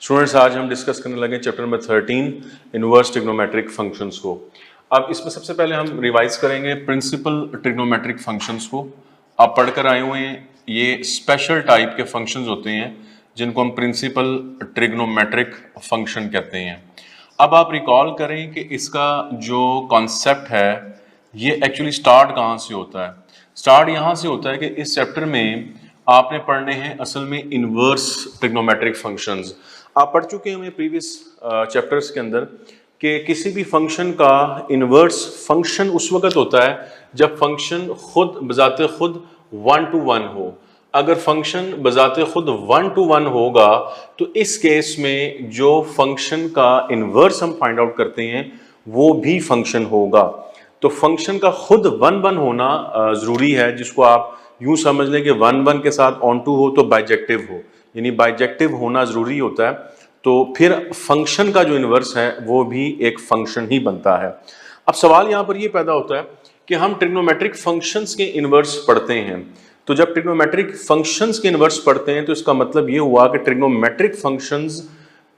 Students, आज हम discuss करने लगे chapter number 13 inverse trigonometric functions को। अब इसमें सबसे पहले हम रिवाइज करेंगे प्रिंसिपल ट्रिग्नोमेट्रिक फंक्शंस को। आप पढ़कर आए हुए हैं, ये स्पेशल टाइप के फंक्शंस होते हैं जिनको हम प्रिंसिपल ट्रिग्नोमेट्रिक फंक्शन कहते हैं। अब आप रिकॉल करें कि इसका जो कॉन्सेप्ट है ये एक्चुअली स्टार्ट कहाँ से होता है। स्टार्ट यहाँ से होता है कि इस चैप्टर में आपने पढ़ने हैं असल में इनवर्स ट्रिग्नोमेट्रिक फंक्शंस। आप पढ़ चुके हैं प्रीवियस चैप्टर्स के अंदर कि किसी भी फंक्शन का इनवर्स फंक्शन उस वक्त होता है जब फंक्शन खुद बजाते खुद 1 to 1 हो। अगर फंक्शन बजाते खुद 1 to 1 होगा तो इस केस में जो फंक्शन का इनवर्स हम फाइंड आउट करते हैं वो भी फंक्शन होगा। तो फंक्शन का खुद 1 होना जरूरी है, जिसको आप यूं समझ लें कि 1 के साथ ऑन टू हो तो बाइजेक्टिव हो, यानी बाइजेक्टिव होना जरूरी होता है। तो फिर फंक्शन का जो इनवर्स है वो भी एक फंक्शन ही बनता है। अब सवाल यहाँ पर ये पैदा होता है कि हम ट्रिग्नोमेट्रिक फंक्शंस के इनवर्स पढ़ते हैं। तो जब ट्रिग्नोमेट्रिक फंक्शंस के इनवर्स पढ़ते हैं तो इसका मतलब ये हुआ कि ट्रिग्नोमेट्रिक फंक्शंस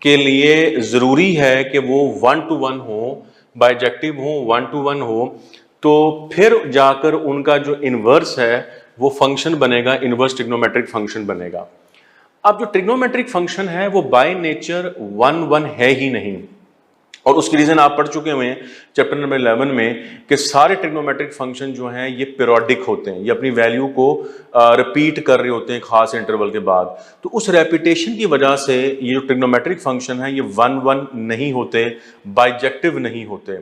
के लिए जरूरी है कि वो 1 to 1 हो, बाइजेक्टिव हो, 1 to 1 हो, तो फिर जाकर उनका जो इनवर्स है वो फंक्शन बनेगा, इनवर्स ट्रिग्नोमेट्रिक फंक्शन बनेगा। अब जो ट्रिग्नोमेट्रिक फंक्शन है वो बाय नेचर 1 है ही नहीं, और उसकी रीजन आप पढ़ चुके हुए हैं चैप्टर नंबर 11 में कि सारे ट्रिग्नोमेट्रिक फंक्शन जो हैं ये पीरियोडिक होते हैं, ये अपनी वैल्यू को रिपीट कर रहे होते हैं खास इंटरवल के बाद। तो उस रेपिटेशन की वजह से ये जो ट्रिग्नोमेट्रिक फंक्शन है ये 1 नहीं होते, बाइजेक्टिव नहीं होते।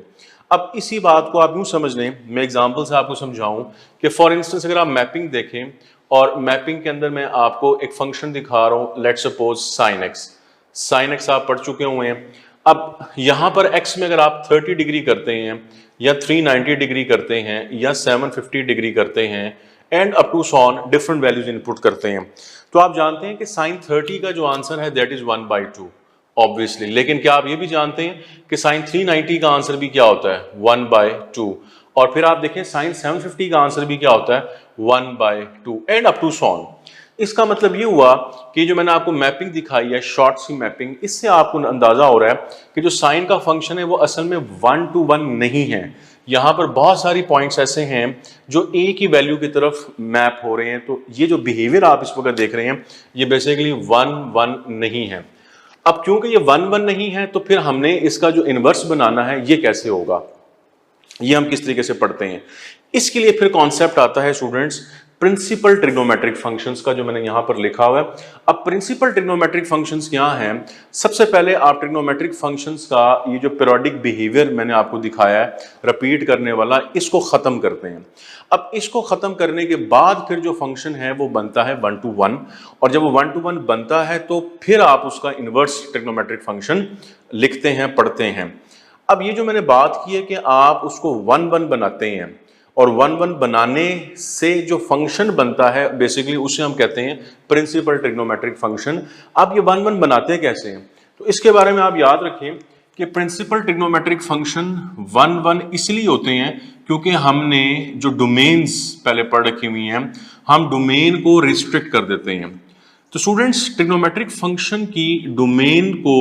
अब इसी बात को आप यूं समझ लें, मैं एग्जांपल से आपको समझाऊं कि फॉर इंस्टेंस अगर आप मैपिंग देखें और मैपिंग के अंदर मैं आपको एक फंक्शन दिखा रहा हूं, लेट्स सपोज साइन एक्स आप पढ़ चुके हुए हैं। अब यहां पर x में अगर आप 30 डिग्री करते हैं या 390 डिग्री करते हैं या 750 डिग्री करते हैं एंड अप टू सॉन डिफरेंट वैल्यूज इनपुट करते हैं, तो आप जानते हैं कि साइन 30 का जो आंसर है दैट इज 1/2 ऑब्वियसली। लेकिन क्या आप ये भी जानते हैं कि साइन 390 का आंसर भी क्या होता है 1/2, और फिर आप देखें साइन 750 का आंसर भी क्या होता है 1/2 एंड अप टू सॉन। इसका मतलब ये हुआ कि जो मैंने आपको मैपिंग दिखाई है, शॉर्ट सी मैपिंग, इससे आपको अंदाजा हो रहा है कि जो साइन का फंक्शन है वो असल में 1 to 1 नहीं है। यहाँ पर बहुत सारी पॉइंट्स ऐसे हैं जो एक ही वैल्यू की तरफ मैप हो रहे हैं। तो ये जो बिहेवियर आप इस वक्त देख रहे हैं ये बेसिकली 1 नहीं है। अब क्योंकि ये 1 नहीं है तो फिर हमने इसका जो इनवर्स बनाना है ये कैसे होगा, ये हम किस तरीके से पढ़ते हैं। इसके लिए फिर कॉन्सेप्ट आता है स्टूडेंट्स प्रिंसिपल ट्रिग्नोमेट्रिक फंक्शंस का, जो मैंने यहां पर लिखा हुआ है। अब प्रिंसिपल ट्रिग्नोमेट्रिक फंक्शंस क्या हैं? सबसे पहले आप ट्रिग्नोमेट्रिक फंक्शंस का ये जो पीरियोडिक बिहेवियर मैंने आपको दिखाया है रिपीट करने वाला, इसको खत्म करते हैं। अब इसको खत्म करने के बाद फिर जो फंक्शन है वो बनता है 1 to 1, और जब वो 1 to 1 बनता है तो फिर आप उसका इनवर्स ट्रिग्नोमेट्रिक फंक्शन लिखते हैं, पढ़ते हैं। अब ये जो मैंने बात की है कि आप उसको 1 बनाते हैं, और 1 बनाने से जो फंक्शन बनता है बेसिकली उसे हम कहते हैं प्रिंसिपल ट्रिग्नोमेट्रिक फंक्शन। अब ये 1 बनाते कैसे हैं, तो इसके बारे में आप याद रखें कि प्रिंसिपल ट्रिग्नोमेट्रिक फंक्शन 1 इसलिए होते हैं क्योंकि हमने जो डोमेन्स पहले पढ़ रखी हुई हैं, हम डोमेन को रिस्ट्रिक्ट कर देते हैं। तो स्टूडेंट्स ट्रिग्नोमेट्रिक फंक्शन की डोमेन को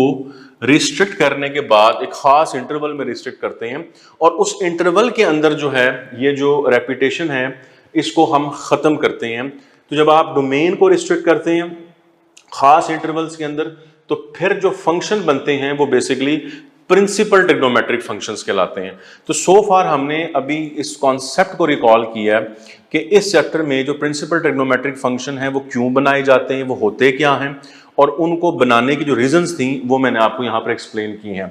रिस्ट्रिक्ट करने के बाद एक खास इंटरवल में रिस्ट्रिक्ट करते हैं, और उस इंटरवल के अंदर जो है ये जो रेपिटेशन है इसको हम खत्म करते हैं। तो जब आप डोमेन को रिस्ट्रिक्ट करते हैं खास इंटरवल्स के अंदर तो फिर जो फंक्शन बनते हैं वो बेसिकली प्रिंसिपल ट्रिग्नोमेट्रिक फंक्शंस कहलाते हैं। तो सो फार हमने अभी इस कॉन्सेप्ट को रिकॉल किया है कि इस चैप्टर में जो प्रिंसिपल ट्रिग्नोमेट्रिक फंक्शन है वो क्यों बनाए जाते हैं, वो होते क्या हैं, और उनको बनाने की जो रीजंस थी वो मैंने आपको यहाँ पर एक्सप्लेन की हैं।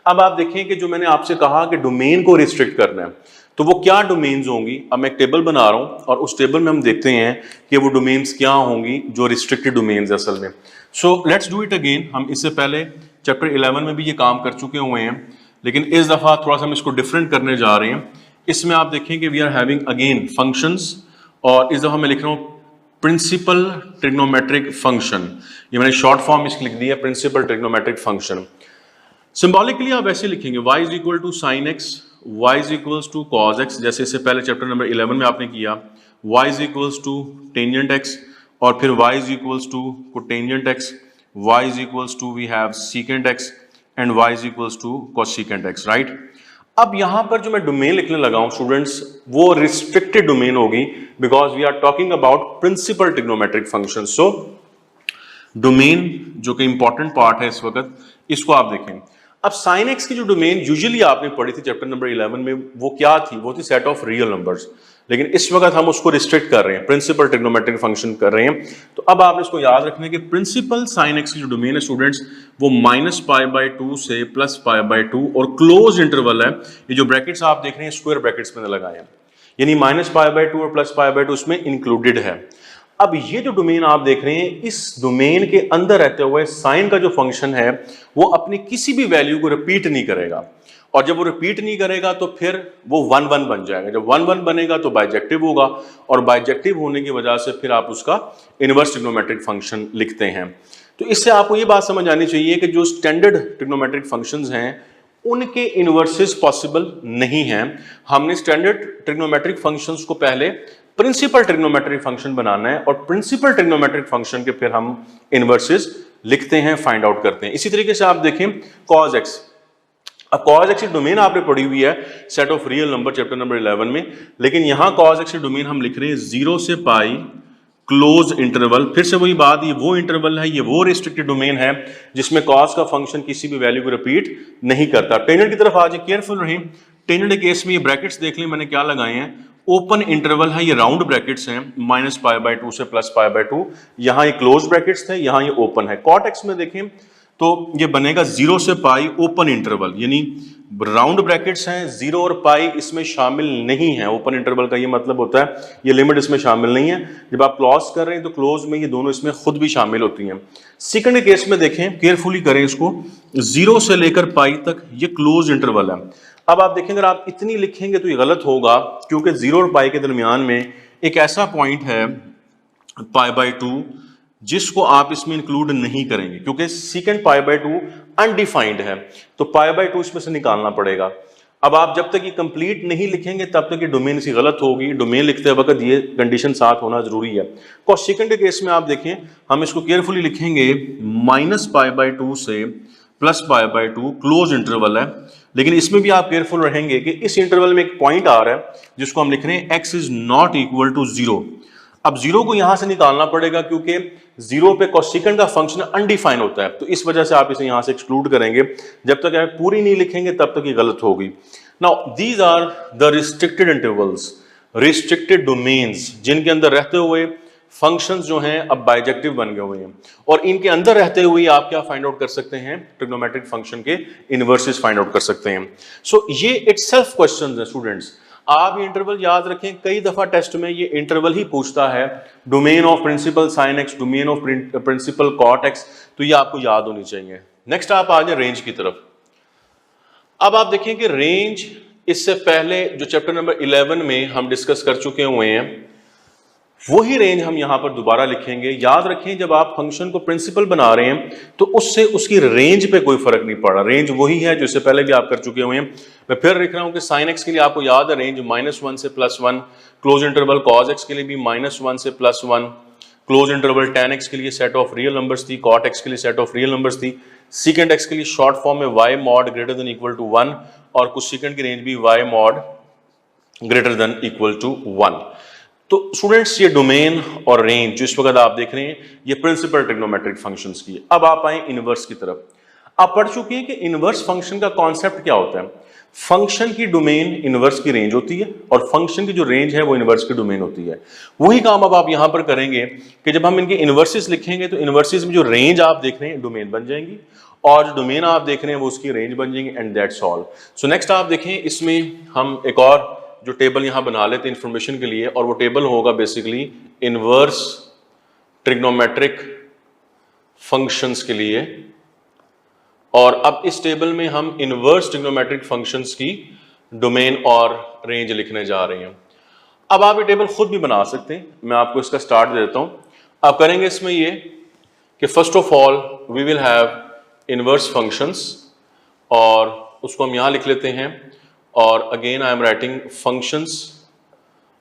अब आप देखें कि जो मैंने आपसे कहा कि डोमेन को रिस्ट्रिक्ट करना है तो वो क्या डोमेन्स होंगी। अब मैं एक टेबल बना रहा हूँ और उस टेबल में हम देखते हैं कि वो डोमेन्स क्या होंगी जो रिस्ट्रिक्टेड डोमेन्स असल में। So let's do it again. हम इससे पहले चैप्टर 11 में भी ये काम कर चुके हुए हैं, लेकिन इस दफ़ा थोड़ा सा हम इसको डिफरेंट करने जा रहे हैं। इसमें आप देखें कि we are having again functions, और इस दफ़ा मैं लिख रहा हूँ प्रिंसिपल ट्रिग्नोमेट्रिक फंक्शन। ये मैंने शॉर्ट फॉर्म इसकी लिख दी है प्रिंसिपल ट्रिग्नोमेट्रिक फंक्शन। सिंबॉलिकली आप ऐसे लिखेंगे y is equal to sine x, y is equals to cos x, जैसे इससे पहले चैप्टर नंबर 11 में आपने किया। y is equals to tangent x, और फिर y is equals to cotangent x, y is equals to we have secant x and y is equals to cosecant x, right. अब यहां पर जो मैं डोमेन लिखने लगा हूं स्टूडेंट्स, वो रिस्ट्रिक्टेड डोमेन होगी because we are talking about principal trigonometric function. So domain जो कि इंपॉर्टेंट पार्ट है इस वक्त, इसको आप देखें। अब साइन एक्स की जो डोमेन यूजुअली आपने पढ़ी थी चैप्टर नंबर 11 में, वो क्या थी? वो थी सेट ऑफ रियल नंबर्स। लेकिन इस वक्त हम उसको रिस्ट्रिक्ट कर रहे हैं, प्रिंसिपल ट्रिग्नोमेट्रिक फंक्शन कर रहे हैं। तो अब आपने इसको याद रखना है कि प्रिंसिपल साइन एक्स की जो डोमेन है स्टूडेंट्स, वो -π/2 से +π/2 और क्लोज इंटरवल है। ये जो ब्रैकेट्स आप देख रहे हैं स्क्वायर ब्रैकेट्स में लगाए हैं, यानी -π/2 और +π/2 उसमें इंक्लूडेड है। अब ये जो डोमेन आप देख रहे हैं, इस डोमेन के अंदर रहते हुए साइन का जो फंक्शन है वो अपनी किसी भी वैल्यू को रिपीट नहीं करेगा, और जब वो रिपीट नहीं करेगा तो फिर वो 1 1 बन जाएगा। जब 1 1 बनेगा तो बाइजेक्टिव होगा, और बाइजेक्टिव होने की वजह से फिर आप उसका इनवर्स ट्रिग्नोमेट्रिक फंक्शन लिखते हैं। तो इससे आपको ये बात समझ आनी चाहिए कि जो स्टैंडर्ड ट्रिग्नोमेट्रिक फंक्शंस हैं उनके इनवर्सेस पॉसिबल नहीं हैं। हमने स्टैंडर्ड ट्रिग्नोमेट्रिक फंक्शंस को पहले प्रिंसिपल ट्रिग्नोमेट्रिक फंक्शन बनाना है, और प्रिंसिपल ट्रिग्नोमेट्रिक फंक्शन के फिर हम इनवर्सेस लिखते हैं, फाइंड आउट करते हैं। इसी तरीके से आप देखें cos x। अब cos x की डोमेन आपने पढ़ी हुई है set of real number chapter number 11 में, लेकिन यहां cos x की डोमेन हम लिख रहे हैं 0 से π क्लोज इंटरवल। फिर से वही बात, ये वो इंटरवल है, ये वो रिस्ट्रिक्टेड डोमेन है जिसमें cos का फंक्शन किसी भी वैल्यू को रिपीट नहीं करता। टेंजेंट की तरफ आज केयरफुल रहें। टेंजेंट के केस में ये ब्रैकेट्स देख लें मैंने क्या लगाए हैं, ओपन इंटरवल है, ये राउंड ब्रैकेट्स हैं, -π/2 से +π/2। यहां ये क्लोज ब्रैकेट्स थे, यहां ये ओपन है। cot x में देखें तो ये बनेगा 0 से π ओपन इंटरवल, यानी राउंड ब्रैकेट्स हैं, 0 और π इसमें शामिल नहीं है। ओपन इंटरवल का ये मतलब होता है ये लिमिट इसमें शामिल नहीं है। जब आप क्लोज कर रहे हैं तो क्लोज में ये दोनों इसमें खुद भी शामिल होती हैं। सेकंड केस में देखें, केयरफुली करें इसको, 0 से लेकर π तक ये क्लोज इंटरवल है। अब आप देखें अगर आप इतनी लिखेंगे तो ये गलत होगा, क्योंकि 0 और π के दरमियान में एक ऐसा पॉइंट है π/2 जिसको आप इसमें इंक्लूड नहीं करेंगे, क्योंकि सेकंड π/2 अनडिफाइंड है, तो π/2 इसमें से निकालना पड़ेगा। अब आप जब तक ये कंप्लीट नहीं लिखेंगे तब तक ये डोमेन इसकी गलत होगी। डोमेन लिखते वक्त ये कंडीशन साथ होना जरूरी है। कोसेकेंट के केस में आप देखें, हम इसको केयरफुली लिखेंगे -π/2 से +π/2 क्लोज इंटरवल है, लेकिन इसमें भी आप केयरफुल रहेंगे कि इस इंटरवल में एक पॉइंट आ रहा है जिसको हम लिख रहे हैं x is not equal to 0। अब 0 को यहां से निकालना पड़ेगा, क्योंकि 0 पे कोसेकेंट का फंक्शन अनडिफाइन होता है, तो इस वजह से आप इसे यहां से एक्सक्लूड करेंगे। जब तक आप पूरी नहीं लिखेंगे तब तक ये गलत होगी। Now these are the restricted intervals, restricted domains, जिनके अंदर रहते हुए फंक्शंस जो हैं अब बाइजेक्टिव बन गए हुए हैं, और इनके अंदर रहते हुए आप क्या फाइंड आउट कर सकते हैं, ट्रिग्नोमेट्रिक फंक्शन के इनवर्सेस फाइंड आउट कर सकते हैं। सो ये इटसेल्फ क्वेश्चंस हैं स्टूडेंट्स। आप ये इंटरवल याद रखें, कई दफा टेस्ट में ये इंटरवल ही पूछता है, domain of principal sine x, domain of principal cot x, तो ये आपको याद होनी चाहिए। नेक्स्ट आप आ जाए रेंज की तरफ। अब आप देखें कि रेंज इससे पहले जो चैप्टर नंबर 11 में हम डिस्कस कर चुके हुए हैं, वही रेंज हम यहां पर दोबारा लिखेंगे। याद रखें जब आप फंक्शन को प्रिंसिपल बना रहे हैं तो उससे उसकी रेंज पे कोई फर्क नहीं पड़ा, रेंज वही है जो इससे पहले भी आप कर चुके हुए हैं। मैं फिर लिख रहा हूं कि साइन एक्स के लिए आपको याद है रेंज -1 से +1, क्लोज इंटरवल कॉस एक्स के लिए भी -1 से +1, क्लोज इंटरवल tan x के लिए सेट ऑफ रियल नंबर्स थी, cot x के लिए सेट ऑफ रियल नंबर्स थी, secant x के लिए शॉर्ट फॉर्म में y mod greater than equal to 1, और कुछ secant की रेंज भी y mod greater than equal to 1। तो स्टूडेंट्स ये डोमेन और रेंज जो इस वक्त आप देख रहे हैं ये प्रिंसिपल ट्रिग्नोमेट्रिक फंक्शंस की है। अब आप आए इनवर्स की तरफ। आप पढ़ चुके हैं कि इनवर्स फंक्शन का कॉन्सेप्ट क्या होता है। फंक्शन की डोमेन इनवर्स की रेंज होती है, और फंक्शन की जो रेंज है वो इनवर्स की डोमेन होती है। वही काम अब आप यहां पर करेंगे कि जब हम इनके इनवर्सेस लिखेंगे तो इनवर्सेस में जो रेंज आप देख रहे हैं डोमेन बन जाएंगी, और जो डोमेन आप देख रहे हैं वो उसकी रेंज बन जाएंगी, and that's all. So next आप देखें, इसमें हम एक और जो टेबल यहां बना लेते हैं इंफॉर्मेशन के लिए, और वो टेबल होगा बेसिकली इनवर्स ट्रिग्नोमेट्रिक फंक्शंस के लिए। और अब इस टेबल में हम इनवर्स ट्रिग्नोमेट्रिक फंक्शंस की डोमेन और रेंज लिखने जा रहे हैं। अब आप ये टेबल खुद भी बना सकते हैं, मैं आपको इसका स्टार्ट दे देता हूं। आप करेंगे इसमें ये कि first of all we will have inverse functions, और उसको हम यहां लिख लेते हैं, और again I am writing functions,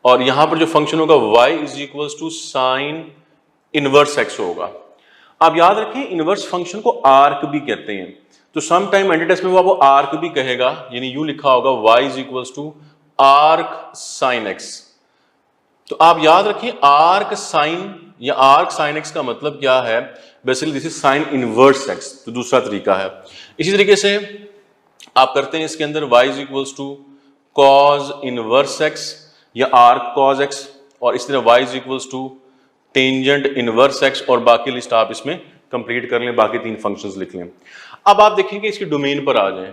और यहां पर जो फंक्शन होगा y is equals to sine inverse x होगा। आप याद रखें इनवर्स फंक्शन को आर्क भी कहते हैं, तो सम टाइम एंटीटेस्ट में वो आपको आर्क भी कहेगा, यानी यूं लिखा होगा y is equals to arc sine x. तो आप याद रखें आर्क साइन या आर्क साइन एक्स का मतलब क्या है, basically this is sine inverse x, तो दूसरा तरीका है। इसी तरीके से आप करते हैं इसके अंदर y is equals to cos inverse x या आर्क कॉज एक्स, और इस तरह y is equals to tangent inverse x, और बाकी लिस्ट आप इसमें कंप्लीट कर लें, बाकी तीन फंक्शंस लिख लें। अब आप देखेंगे इसकी डोमेन पर आ जाएं,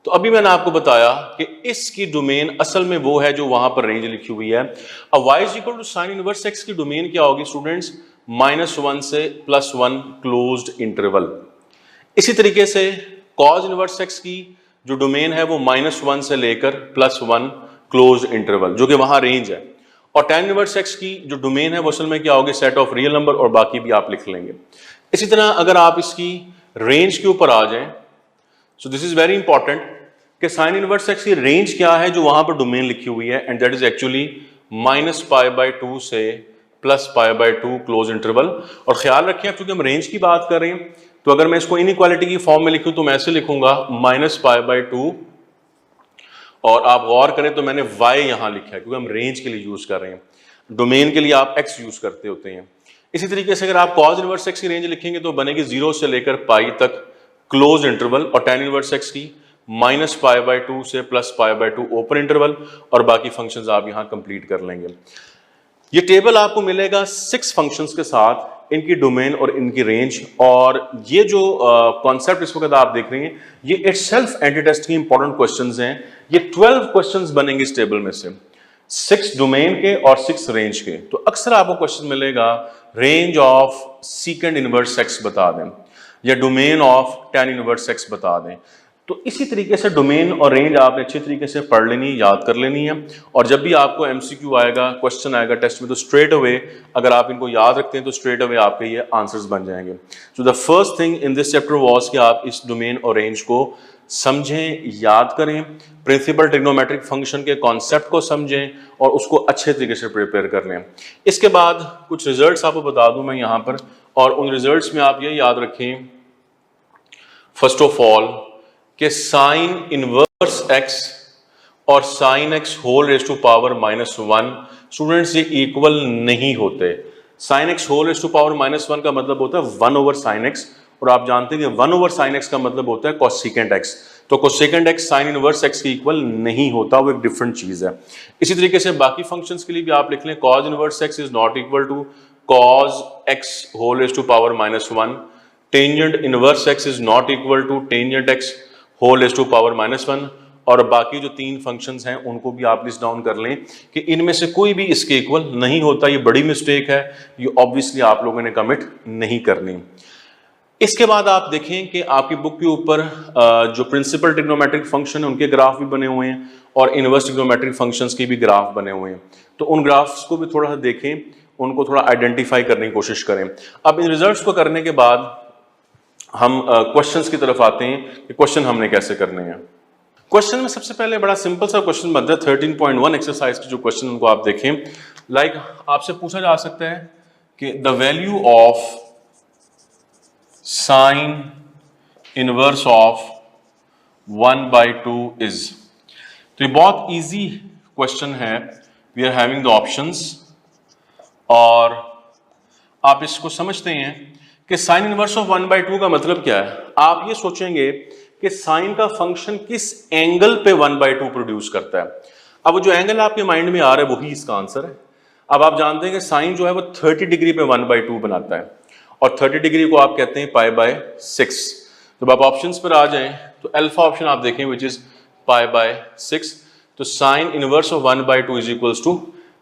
तो अभी मैंने आपको बताया कि इसकी डोमेन असल में वो है जो वहां पर रेंज लिखी हुई है। अब y is equal to sine inverse x की डोमेन क्या होगी स्टूडेंट्स, -1 से +1 क्लोज्ड इंटरवल। इसी तरीके से कॉज इनवर्स एक्स की जो डोमेन है वो -1 से लेकर +1 क्लोज्ड इंटरवल, जो कि वहां रेंज है। और tan इनवर्स एक्स की जो डोमेन है वो असल में क्या होगी, सेट ऑफ रियल नंबर, और बाकी भी आप लिख लेंगे। इसी तरह अगर आप इसकी रेंज के ऊपर आ जाएं, so this is very important कि साइन इनवर्स एक्स की रेंज क्या है जो वहां पर डोमेन लिखी हुई है, एंड दैट इज एक्चुअली -π/2 से +π/2 क्लोज इंटरवल। और ख्याल रखें आप चूंकि हम रेंज की बात कर रहे हैं, तो अगर मैं इसको इनइक्वालिटी की फॉर्म में लिखूं तो मैं ऐसे लिखूंगा -π/2, और आप गौर करें तो मैंने y यहां लिखा है क्योंकि हम रेंज के लिए यूज कर रहे हैं, डोमेन के लिए आप x यूज करते होते हैं। इसी तरीके से अगर आप कॉज इनवर्स एक्स की रेंज लिखेंगे तो बनेगी 0 से लेकर पाई तक क्लोज इंटरवल, और tan इनवर्स एक्स की -π/2 से +π/2 ओपन इंटरवल, और बाकी फंक्शंस आप यहां कंप्लीट कर लेंगे। ये टेबल आपको मिलेगा 6 फंक्शंस के साथ, इनकी डोमेन और इनकी रेंज, और ये जो कॉन्सेप्ट इस वक्त आप देख रहे हैं ये इटसेल्फ एंटीटेस्ट की इंपॉर्टेंट क्वेश्चंस हैं। ये 12 क्वेश्चंस बनेंगे इस टेबल में से, 6 डोमेन के और 6 रेंज के। तो अक्सर आपको क्वेश्चन मिलेगा रेंज ऑफ सीकेंड इनवर्स एक्स बता दें, या domain of tan inverse x बता दें। तो इसी तरीके से डोमेन और रेंज आपने अच्छे तरीके से पढ़ लेनी, याद कर लेनी है, और जब भी आपको एमसीक्यू आएगा, क्वेश्चन आएगा टेस्ट में, तो स्ट्रेट अवे अगर आप इनको याद रखते हैं तो स्ट्रेट अवे आपके ये आंसर्स बन जाएंगे। So the first thing in this chapter was कि आप इस डोमेन और रेंज को समझें, याद करें, प्रिंसिपल ट्रिग्नोमेट्रिक फंक्शन के कॉन्सेप्ट को समझें और उसको अच्छे तरीके से प्रिपेयर कर लें। इसके बाद कुछ रिजल्ट्स आपको बता दूं मैं यहाँ पर, और उन रिजल्ट्स में आप ये याद रखें फर्स्ट ऑफ ऑल कि साइन इनवर्स एक्स और sine x whole raise to power -1 students ये इक्वल नहीं होते। Sine x whole raise to power -1 का मतलब होता है 1/sin x, और आप जानते हैं कि 1/sin x का मतलब होता है cosecant x। तो cosecant x sign inverse x के इक्वल नहीं होता, वो एक डिफरेंट चीज है। इसी तरीके से बाकी फंक्शंस के लिए भी आप लिख लें cos inverse x is not equal to cos x whole raise to power -1, tangent inverse x is not equal to tangent x whole raise to power -1, और बाकी जो 3 फंक्शंस हैं उनको भी आप लिस्ट डाउन कर लें कि इनमें से कोई भी इसके इक्वल नहीं होता। ये बड़ी मिस्टेक है, ये ऑब्वियसली आप लोगों ने कमिट नहीं करनी। इसके बाद आप देखें कि आपकी बुक के ऊपर जो प्रिंसिपल ट्रिग्नोमेट्रिक फंक्शन है उनके ग्राफ भी बने हुए हैं, और इनवर्स ट्रिग्नोमेट्रिक फंक्शंस के भी ग्राफ बने हुए हैं। तो उन ग्राफ्स को भी थोड़ा सा देखें, उनको थोड़ा आइडेंटिफाई करने की कोशिश करें। अब इन रिजल्ट्स को करने के बाद हम क्वेश्चंस की तरफ आते हैं कि क्वेश्चन हमने कैसे करने हैं। क्वेश्चन में सबसे पहले बड़ा सिंपल सा क्वेश्चन बनता है 13.1 एक्सरसाइज के जो क्वेश्चन उनको आप देखें। लाइक आपसे पूछा जा सकता है कि the value of sine inverse of 1/2 is. तो ये बहुत इजी क्वेश्चन है। We are having the options, और आप इसको समझते हैं कि साइन इनवर्स ऑफ 1/2 का मतलब क्या है। आप ये सोचेंगे कि साइन का फंक्शन किस एंगल पे 1/2 प्रोड्यूस करता है। अब वो जो एंगल आपके माइंड में आ रहा है वही इसका आंसर है। अब आप जानते हैं कि साइन जो है वो 30 डिग्री पे 1/2 बनाता है, और 30 डिग्री को आप कहते हैं π/6। जब आप ऑप्शंस पर आ जाएं तो अल्फा ऑप्शन आप देखें विच इज π/6। तो sine inverse of 1/2 is equals to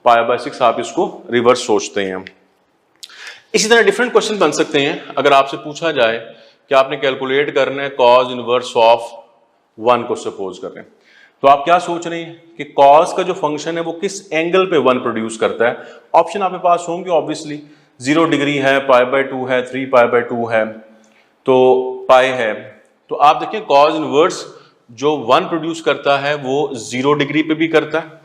π/6। आप इसको रिवर्स सोचते हैं। इसी तरह डिफरेंट क्वेश्चन बन सकते हैं। अगर आपसे पूछा जाए कि आपने कैलकुलेट करना है कॉज इनवर्स ऑफ 1 को सपोज कर रहे हैं, तो आप क्या सोच रहे हैं कि कॉज का जो फंक्शन है वो किस एंगल पे 1 प्रोड्यूस करता है। ऑप्शन आपके पास होंगे ऑब्वियसली, 0 डिग्री है, π/2 है, 3π/2 है, तो पाई है। तो आप देखिए कॉज इनवर्स जो 1 प्रोड्यूस करता है वो 0 डिग्री पे भी करता है,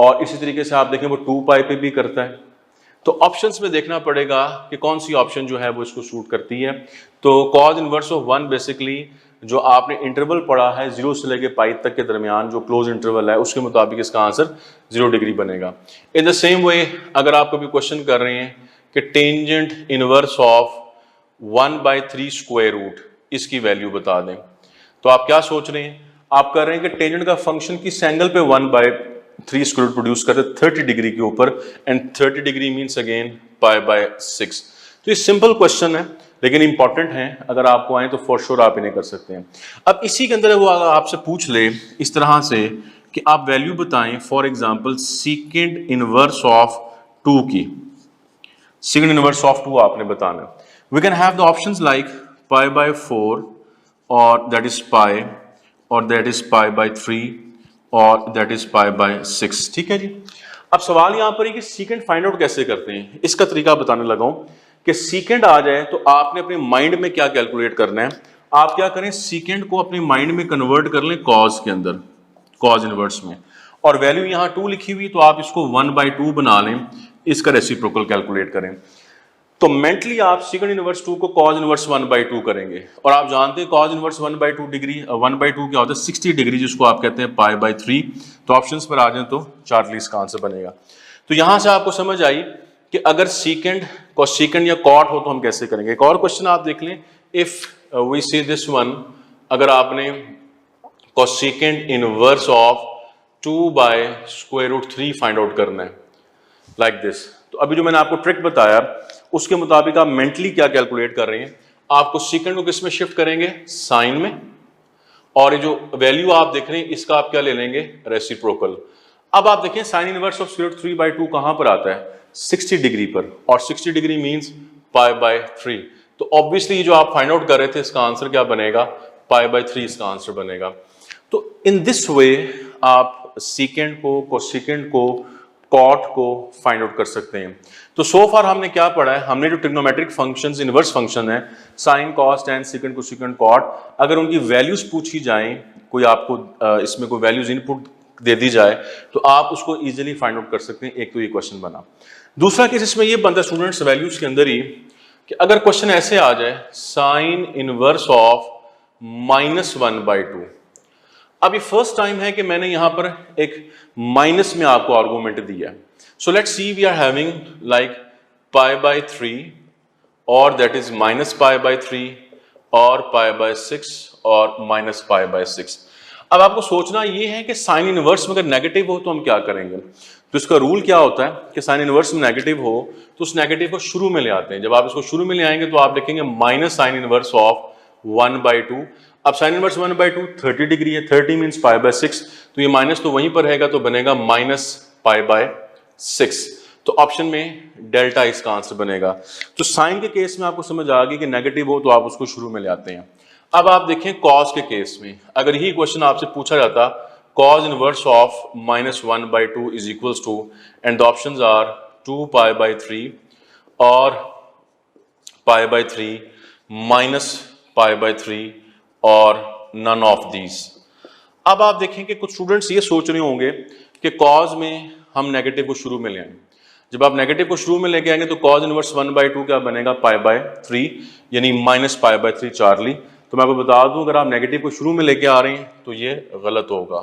और इसी तरीके से आप देखें वो 2π पे भी करता है। तो ऑप्शंस में देखना पड़ेगा कि कौन सी ऑप्शन जो है वो इसको सूट करती है। तो कॉज इनवर्स ऑफ 1 बेसिकली जो आपने इंटरवल पढ़ा है 0 से लेके पाई तक के दरमियान जो क्लोज इंटरवल है उसके मुताबिक इसका आंसर 0 डिग्री बनेगा। इन द सेम वे अगर आप कभी क्वेश्चन कर रहे हैं कि tangent inverse of 1/3 square root इसकी वैल्यू बता दें, तो आप क्या सोच रहे हैं, आप कर रहे हैं कि टेंजेंट का फंक्शन किस एंगल पे 1/3 स्क्वायर रूट प्रोड्यूस करते 30 डिग्री के ऊपर, एंड 30 डिग्री मीन्स अगेन π/6। तो ये सिंपल क्वेश्चन है लेकिन इंपॉर्टेंट है, अगर आपको आए तो फॉर श्योर आप इन्हें कर सकते हैं। अब इसी के अंदर वो आपसे पूछ ले इस तरह से कि आप वैल्यू बताएं, for example secant inverse of 2 की, सीकेंड इनवर्स ऑफ 2 आपने बताना। We can have the options like π/4 और दैट इज पाई, और दैट इज π/3 और दैट इज π/6। ठीक है जी। अब सवाल यहां पर है कि सीकेंड फाइंड आउट कैसे करते हैं, इसका तरीका बताने लगा हूं कि सीकेंड आ जाए तो आपने अपने माइंड में क्या कैलकुलेट करना है, आप क्या करें, सीकेंड को अपने माइंड में कन्वर्ट कर लें कॉज के अंदर, कॉज इनवर्स में, और वैल्यू यहां 2 लिखी हुई तो आप इसको 1/2 बना लें, इसका रेसिप्रोकल कैलकुलेट करें। तो मेंटली आप सीकेंड इनवर्स 2 को कॉज इनवर्स 1/2 करेंगे, और आप जानते हैं कॉज इनवर्स 1/2 डिग्री 1/2 क्या होता है 60 डिग्री, जिसको आप कहते हैं π/3। तो ऑप्शंस पर आ जाए तो चार्ली इसका आंसर बनेगा। तो यहां से आपको समझ आई कि अगर सीकेंड कोसेकेंड या कॉट हो तो हम कैसे करेंगे। एक और क्वेश्चन आप देख लें, if we see this one, अगर आपने cosecant inverse of 2/√3 find out करना है लाइक दिस, तो अभी जो मैंने आपको ट्रिक बताया उसके मुताबिक आप मेंटली क्या कैलकुलेट कर रहे हैं, आपको सीकेंड को किस में शिफ्ट करेंगे, साइन में, और ये जो वैल्यू आप देख रहे हैं इसका आप क्या ले लेंगे, रेसिप्रोकल। अब आप देखें साइन इनवर्स ऑफ √3/2 कहां पर आता है, 60 डिग्री पर, और 60 डिग्री मींस π/3। तो ऑब्वियसली जो आप फाइंड आउट कर रहे थे इसका आंसर क्या बनेगा, π/3 इसका आंसर बनेगा। तो इन दिस वे आप सीकेंड को, कोसेकेंड को, कॉट को फाइंड आउट कर सकते हैं। तो सो फार हमने क्या पढ़ा है, हमने जो ट्रिग्नोमेट्रिक फंक्शंस, इनवर्स फंक्शन है, sine, cos, tan, secant, cosecant, cot, अगर उनकी वैल्यूज पूछी जाएं, कोई आपको इसमें कोई वैल्यूज इनपुट दे दी जाए तो आप उसको इजीली फाइंड आउट कर सकते हैं। एक तो ये क्वेश्चन बना। दूसरा केस इसमें ये बनता है स्टूडेंट्स वैल्यूज के अंदर ही कि अगर क्वेश्चन ऐसे आ जाए साइन इनवर्स ऑफ -1/2। अब ये फर्स्ट टाइम है कि मैंने यहां पर एक माइनस में आपको आर्गूमेंट दिया है। So let's see we are having like π/3 और दैट इज -π/3 और π/6 और -π/6। अब आपको सोचना ये है कि साइन इनवर्स में अगर नेगेटिव हो तो हम क्या करेंगे। तो इसका रूल क्या होता है कि साइन इनवर्स में नेगेटिव हो तो उस नेगेटिव को शुरू में ले आते हैं। जब आप इसको शुरू में ले आएंगे तो आप लिखेंगे माइनस साइन इनवर्स ऑफ 1/2। अब साइन इनवर्स 1/2 30 डिग्री है, 30 मींस π/6, तो ये माइनस तो वहीं पर रहेगा तो बनेगा -π/6। तो ऑप्शन में डेल्टा इसका आंसर बनेगा। तो साइन के केस में आपको समझ आ गई कि नेगेटिव हो तो आप उसको शुरू में ले आते हैं। अब आप देखें कॉस के केस में, अगर यही क्वेश्चन आपसे पूछा जाता cos inverse of -1/2 is equals to, and the options are 2π/3 और π/3 -π/3 और नन ऑफ दीज। अब आप देखें कि कुछ स्टूडेंट्स ये सोच रहे होंगे कि कॉज में हम नेगेटिव को शुरू में ले आएंगे। जब आप नेगेटिव को शुरू में लेके आएंगे तो cos इनवर्स 1/2 क्या बनेगा, π/3, यानी -π/3 चार्ली। तो मैं आपको बता दूं अगर आप नेगेटिव को शुरू में लेके आ रहे हैं तो ये गलत होगा।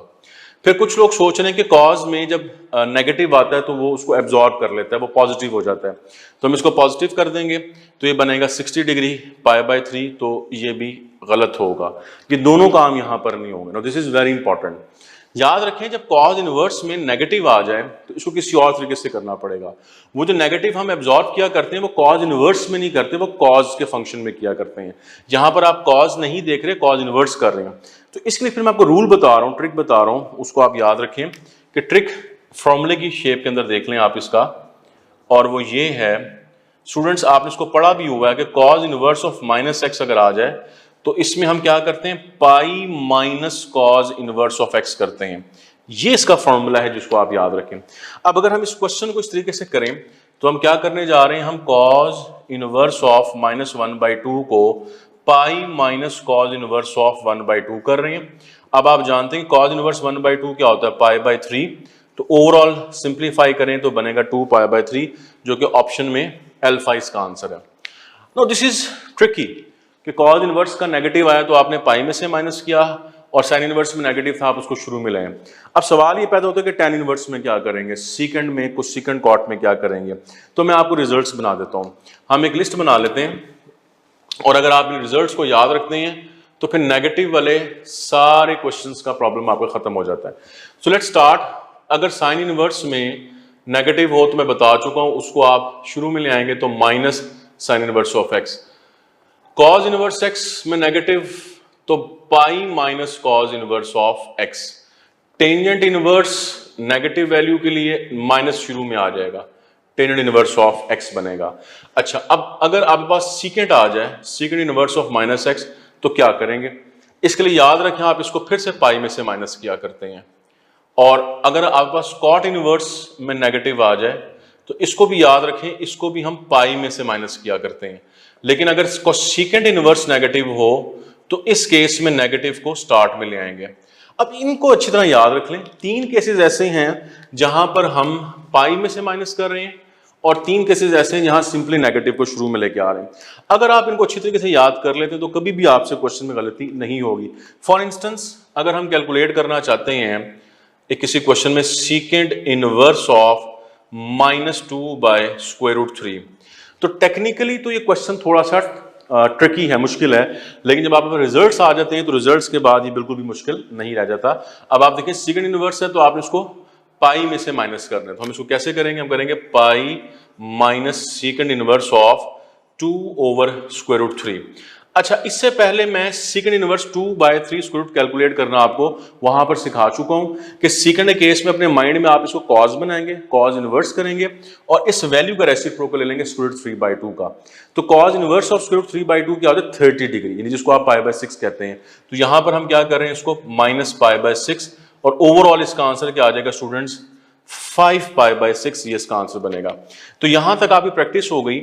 फिर कुछ लोग सोच रहे हैं कि कॉज में जब नेगेटिव आता है तो वो उसको एब्जॉर्ब कर लेता है, वो पॉजिटिव हो जाता है, तो हम इसको पॉजिटिव कर देंगे तो ये बनेगा 60 डिग्री π/3, तो ये भी गलत होगा। ये दोनों काम यहाँ पर नहीं होंगे। This is very important. याद रखें जब कॉज इनवर्स में नेगेटिव आ जाए तो इसको किसी और तरीके से करना पड़ेगा। वो जो नेगेटिव हम एब्जॉर्ब किया करते हैं वो कॉज इनवर्स में नहीं करते, वो कॉज के फंक्शन में किया करते हैं। जहां पर आप कॉज नहीं देख रहे, कॉज इनवर्स कर रहे हैं। तो इसके लिए फिर मैं आपको रूल बता रहा हूं, ट्रिक बता रहा हूं, उसको आप याद रखें कि ट्रिक फॉर्मूले की शेप के अंदर देख लें आप इसका, और वो ये है स्टूडेंट्स, आपने इसको पढ़ा भी हुआ है कि कॉज इनवर्स ऑफ -x अगर आ जाए तो इसमें हम क्या करते हैं, pi minus cos inverse of x करते हैं। ये इसका फॉर्मूला है जिसको आप याद रखें। अब अगर हम इस क्वेश्चन को इस तरीके से करें तो हम क्या करने जा रहे हैं, हम कॉज इनवर्स ऑफ -1/2 को pi minus cos inverse of 1/2 कर रहे हैं। अब आप जानते हैं कॉज इनवर्स 1/2 क्या होता है, π/3। तो ओवरऑल सिंप्लीफाई करें तो बनेगा 2π/3, जो कि ऑप्शन में अल्फा इसका आंसर है। नो दिस इज ट्रिकी कि कॉज इनवर्स का नेगेटिव आया तो आपने पाई में से माइनस किया और साइन इनवर्स में नेगेटिव था आप उसको शुरू में लाए। अब सवाल ये पैदा होता है कि टेन इनवर्स में क्या करेंगे, सीकेंड में, कुछ सीकेंड कॉट में क्या करेंगे। तो मैं आपको रिजल्ट्स बना देता हूँ। हम एक लिस्ट बना लेते हैं और अगर आप इन रिजल्ट्स को याद रखते हैं तो फिर नेगेटिव वाले सारे क्वेश्चंस का प्रॉब्लम आपका खत्म हो जाता है। So let's start. अगर साइन इनवर्स में नेगेटिव हो तो मैं बता चुका हूं, उसको आप शुरू में ले आएंगे तो minus sign inverse of x. Cause inverse x में नेगेटिव तो pi minus cos inverse of x. Tangent inverse negative value के लिए माइनस शुरू में आ जाएगा, टेंजेंट इनवर्स ऑफ एक्स बनेगा। अच्छा, अब अगर आपके पास सीकेंट आ जाए, secant inverse of minus x, तो क्या करेंगे। इसके लिए याद रखें आप इसको फिर से पाई में से माइनस किया करते हैं। और अगर आपके पास कॉट इनवर्स में नेगेटिव आ जाए तो इसको भी याद रखें, इसको भी हम पाई में से माइनस किया करते हैं। लेकिन अगर सीकेंट इनवर्स नेगेटिव हो तो इस केस में नेगेटिव को स्टार्ट में ले आएंगे। अब इनको अच्छी तरह याद रख लें। 3 केसेस ऐसे हैं जहां पर हम पाई में से माइनस कर रहे हैं और 3 केसेस ऐसे हैं जहां सिंपली नेगेटिव को शुरू में लेके आ रहे हैं। अगर आप इनको अच्छी तरीके से याद कर लेते हैं तो कभी भी आपसे क्वेश्चन में गलती नहीं होगी। फॉर इंस्टेंस, अगर हम कैलकुलेट करना चाहते हैं एक किसी क्वेश्चन में secant inverse of -2 by square root 3, तो टेक्निकली तो ये क्वेश्चन थोड़ा सा ट्रिकी है, मुश्किल है, लेकिन जब आप रिजल्ट्स आ जाते हैं तो रिजल्ट्स के बाद ये बिल्कुल भी मुश्किल नहीं रह जाता। अब आप देखिए सीकेंट इनवर्स है तो आपने इसको पाई में से माइनस करना है। तो हम इसको कैसे करेंगे, हम करेंगे pi minus secant inverse of 2 over square root 3। अच्छा, इससे पहले मैं secant inverse 2 by 3 square root calculate करना आपको वहां पर सिखा चुका हूं कि सीकेंड केस में अपने माइंड में आप इसको कॉज बनाएंगे, कॉज इनवर्स करेंगे और इस वैल्यू का रेसिप्रोकल ले लेंगे स्क्वायर रूट 3 बाय 2 का। तो cos inverse of square root 3 by 2 क्या होता है, 30 डिग्री, यानी जिसको आप पाई बाय 6 कहते हैं। तो यहां पर हम क्या कर रहे हैं, इसको माइनस पाई बाय 6 और ओवरऑल इसका आंसर क्या आ जाएगा स्टूडेंट्स, 5 पाई बाय 6, ये इसका आंसर बनेगा। तो यहां तक आपकी प्रैक्टिस हो गई